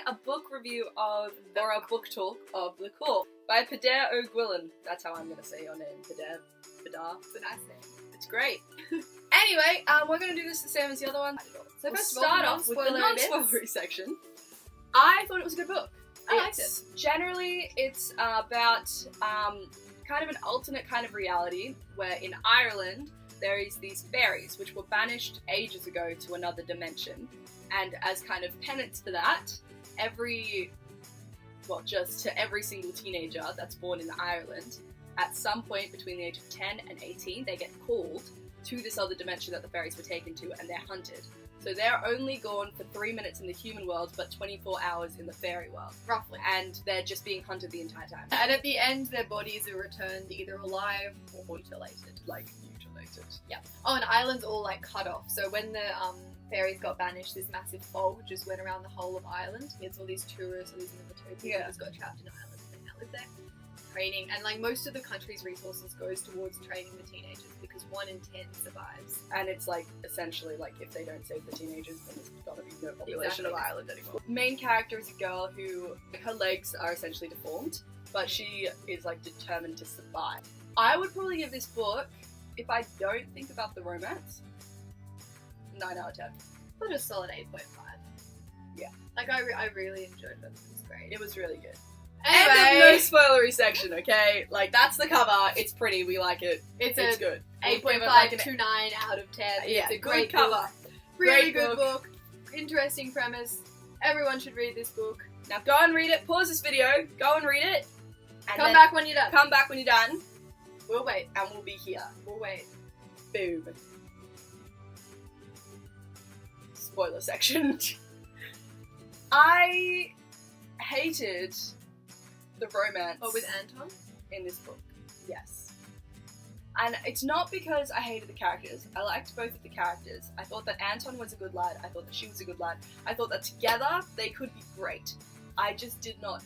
a book review of, or a book talk of The Court by Pedair O'Gwillan. That's how I'm going to say your name, Pedair. Pedair. It's a nice name. It's great. Anyway, we're going to do this the same as the other one. So We'll first start of all, off with with the the non-spoilery section. I thought it was a good book. I liked it. Generally, it's about kind of an alternate kind of reality where in Ireland there is these fairies which were banished ages ago to another dimension, and as kind of penance for that, just to every single teenager that's born in Ireland, at some point between the age of 10 and 18, they get called to this other dimension that the fairies were taken to, and they're hunted. So they're only gone for 3 minutes in the human world, but 24 hours in the fairy world. Roughly. And they're just being hunted the entire time. And at the end, their bodies are returned either alive or mutilated. Like, mutilated. Yeah. Oh, and islands all like cut off. So when the fairies got banished, this massive fog just went around the whole of Ireland. It's all these tourists, all these military people just got trapped in Ireland and now live there. Training, and like most of the country's resources goes towards training the teenagers because 1 in 10 survives. And it's like essentially like if they don't save the teenagers, then there's gonna be no population of Exactly. Ireland anymore. Main character is a girl who her legs are essentially deformed, but she is like determined to survive. I would probably give this book, if I don't think about the romance, 9 out of 10. But a solid 8.5. Yeah. Like I really enjoyed it. It was great. It was really good. Anyway, End of no spoilery section, okay? Like that's the cover. It's pretty. We like it. it's good. a We'll give it 8.5 like an- to 9 out of 10. Yeah, It's a good great cover. book. Really Great good book. Interesting premise. Everyone should read this book. Now go and read it. Pause this video. Go and read it. And Come then back when you're done. Come back when you're done, We'll wait. and we'll be here. We'll wait. Boom. Spoiler section. I hated the romance Oh, with Anton? in this book. Yes. And it's not because I hated the characters. I liked both of the characters. I thought that Anton was a good lad. I thought that she was a good lad. I thought that together they could be great. I just did not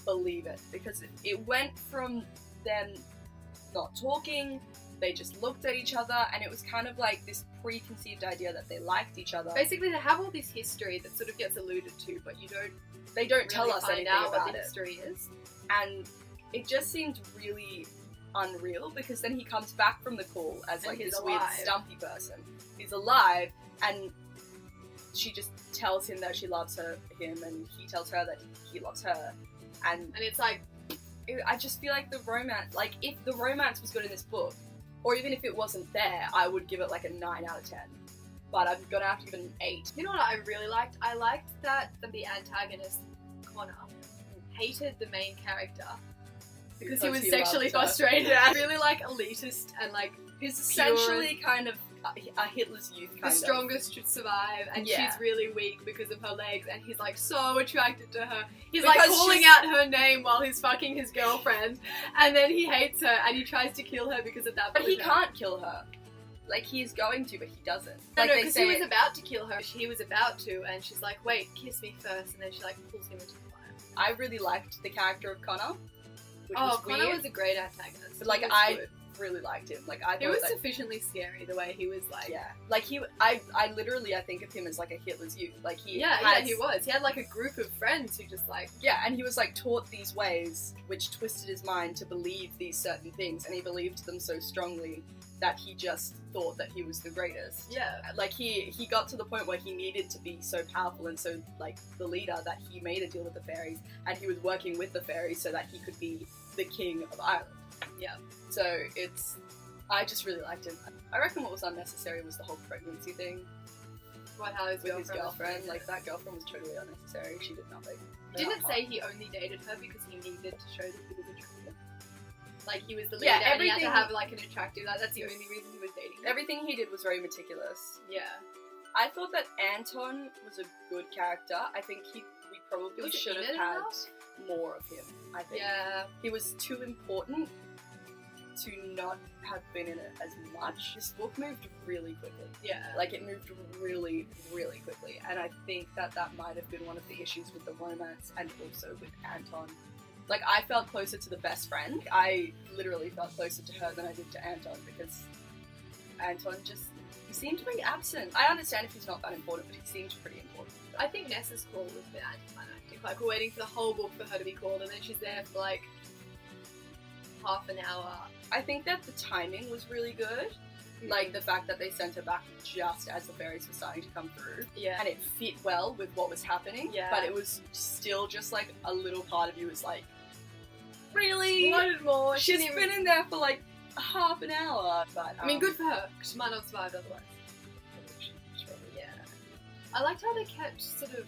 believe it because it went from them not talking, they just looked at each other, and it was kind of like this preconceived idea that they liked each other. Basically, they have all this history that sort of gets alluded to, but They don't really tell us find anything out about what the it. history is. And it just seemed really unreal because then he comes back from the call as And like he's this weird alive. stumpy person. He's alive, and she just tells him that she loves him, and he tells her that he loves her. And And it's like, I just feel like the romance, like if the romance was good in this book, or even if it wasn't there, I would give it like a 9 out of 10. But I'm gonna have to give it an 8. you know what I really liked? I liked that the antagonist, Connor, hated the main character because he was he sexually loved her. frustrated. Yeah. Really like elitist and like He's essentially kind of a Hitler's youth kind the of. strongest should survive, and Yeah. she's really weak because of her legs, and he's like so attracted to her. He's Because like calling she's- out her name while he's fucking his girlfriend, and then he hates her and he tries to kill her because of that. But he bullet. can't kill her. Like, he's going to, but he doesn't. No, Like, no, they because say he was about to kill her. He was about to, and she's like, "Wait, kiss me first," and then she like pulls him into the fire. I really liked the character of Connor, which Oh, was Connor weird, was a great antagonist. but like He was I good. really liked him. Like I He thought was that, sufficiently scary the way he was like. yeah, like I literally I think of him as like a Hitler's youth. Like he Yeah, has, he was. He had like a group of friends who just like. Yeah, and he was like taught these ways, which twisted his mind to believe these certain things, and he believed them so strongly that he just thought that he was the greatest. Yeah. Like he got to the point where he needed to be so powerful and so like the leader that he made a deal with the fairies, and he was working with the fairies so that he could be the king of Ireland. Yeah. So I just really liked him. I reckon what was unnecessary was the whole pregnancy thing What? How his with girlfriend? his girlfriend. Like that girlfriend was totally unnecessary. She did nothing. He didn't Not say he only dated her because he needed to show that he was attractive. Like he was the leader, Yeah, and he had to everything- have like an attractive. Like, that's the only reason he was dating. her. everything he did was very meticulous. Yeah. I thought that Anton was a good character. I think we probably Was it should have needed had enough? more of him. I think Yeah. he was too important to not have been in it as much. This book moved really quickly. Yeah. Like it moved really, really quickly, and I think that might have been one of the issues with the romance and also with Anton. Like I felt closer to the best friend. I literally felt closer to her than I did to Anton because Anton just he seemed pretty absent. I understand if he's not that important, but he seemed pretty important. I think Nessa's call was a bit anticlimactic. Like, we're waiting for the whole book for her to be called, and then she's there for like half an hour. I think that the timing was really good. Like, the fact that they sent her back just as the fairies were starting to come through. Yeah. And it fit well with what was happening. Yeah. But it was still just, like, a little part of you was like, really? Wanted more. She's been in there for, like, half an hour. But, I mean, good for her, because she might not have survived otherwise. Yeah. I liked how they kept sort of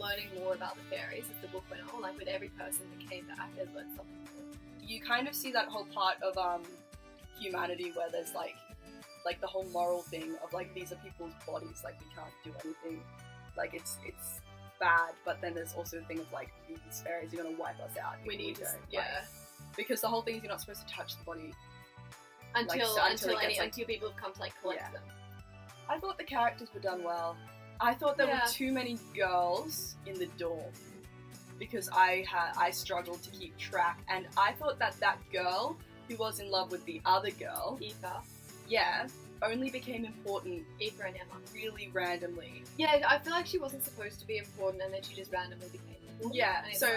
learning more about the fairies as the book went on. Like, with every person that came back, they learned something more. You kind of see that whole part of humanity where there's, like the whole moral thing of, like, these are people's bodies, like, we can't do anything. Like, it's bad, but then there's also the thing of, like, these fairies are going to wipe us out. We need to, yeah. Because the whole thing is you're not supposed to touch the body. Until people have come to, like, collect them. I thought the characters were done well. I thought there were too many girls in the dorm. Because I struggled to keep track. And I thought that girl who was in love with the other girl... Aoife. Only became important Aoife and Emma. Really randomly. Yeah, I feel like she wasn't supposed to be important and then she just randomly became important. Yeah, so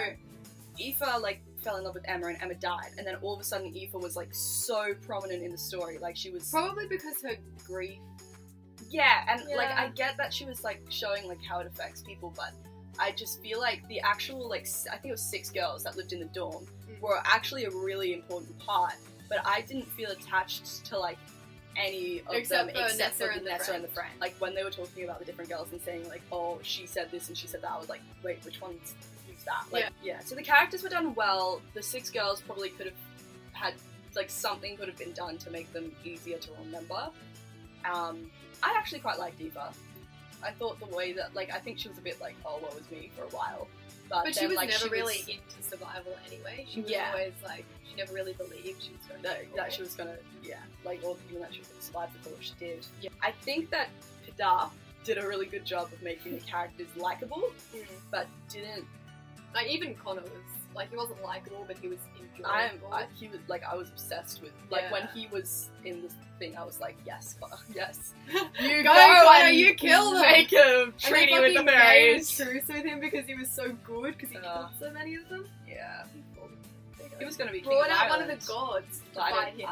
Aoife, like, fell in love with Emma and Emma died. And then all of a sudden Aoife was, like, so prominent in the story. Like, she was... Probably because her grief. Yeah, and, like, I get that she was, like, showing, like, how it affects people, but I just feel like the actual, like, I think it was 6 girls that lived in the dorm were actually a really important part. But I didn't feel attached to, like, any of them except for Nessa and the friend. Like, when they were talking about the different girls and saying, like, oh, she said this and she said that, I was like, wait, which one's who's that? Like, yeah. So the characters were done well. The 6 girls probably could have had, like, something could have been done to make them easier to remember. I actually quite liked Aoife. I thought the way that, like, I think she was a bit like, oh, what was me for a while. But then, she was like, never really into survival anyway. She was always, like, she never really believed she was going to that she was going to, like, or even that she was going to survive the thought she did. Yeah. I think that Pilar did a really good job of making the characters likeable, but didn't... Like, even Connor was, like, he wasn't likeable, but he was enjoyable. He was, like, I was obsessed with, like, when he was in the thing, I was like, yes, Connor, yes. You go, Connor, you kill them! Make a treaty with the fairies. And they truce with him because he was so good, because he killed so many of them. Yeah. He was going to be king brought of out Ireland. one of the gods to fight him.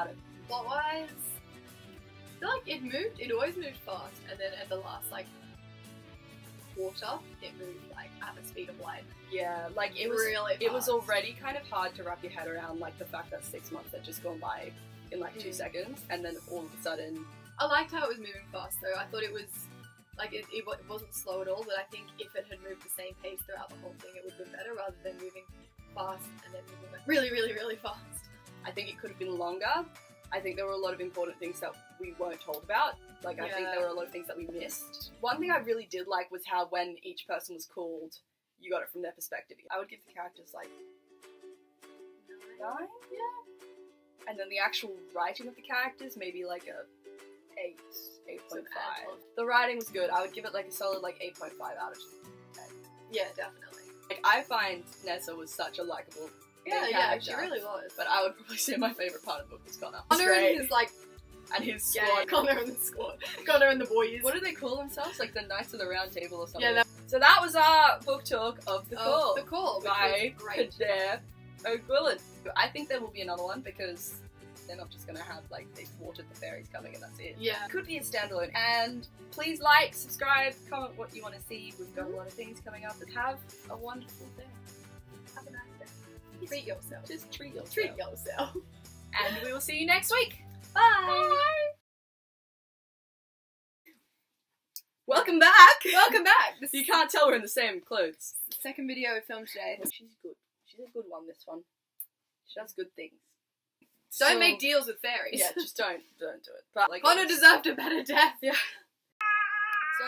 Plot-wise, I feel like it always moved fast, and then at the last, like, quarter, it moved, like, at the speed of light. Yeah, like, it was really fast. It was already kind of hard to wrap your head around, like, the fact that 6 months had just gone by in, like, 2 seconds, and then all of a sudden... I liked how it was moving fast, though. I thought it was, like, it wasn't slow at all, but I think if it had moved the same pace throughout the whole thing, it would have been better, rather than moving fast and then moving, like, really, really, really fast. I think it could have been longer. I think there were a lot of important things that we weren't told about. Like, I think there were a lot of things that we missed. One thing I really did like was how when each person was called, you got it from their perspective. I would give the characters, like, 9? Yeah. And then the actual writing of the characters, maybe, like, a 8.5. The writing was good. I would give it, like, a solid, like, 8.5 out of 10. Yeah, definitely. Like, I find Nessa was such a likeable character. She really was. But I would probably say my favourite part of the book was Connor. Connor and his, like... And his squad. Yeah, Connor and the squad. Connor and the boys. What do they call themselves? Like the Knights of the Round Table or something? Yeah, so that was our book talk of The Call. The Call, by Adair O'Gwillan. I think there will be another one because they're not just going to have, like, they've watered the fairies coming and that's it. Yeah. It could be a standalone. And please like, subscribe, comment what you want to see. We've got a lot of things coming up. Have a wonderful day. Have a nice day. Treat yourself. Just treat yourself. Treat yourself. And we will see you next week. Bye. Bye. Welcome back. Welcome back. You can't tell we're in the same clothes. Second video we filmed today. She's good. She's a good one, this one. She does good things. Don't make deals with fairies. Yeah, just don't do it. But, like, Connor deserved a better death. Yeah. So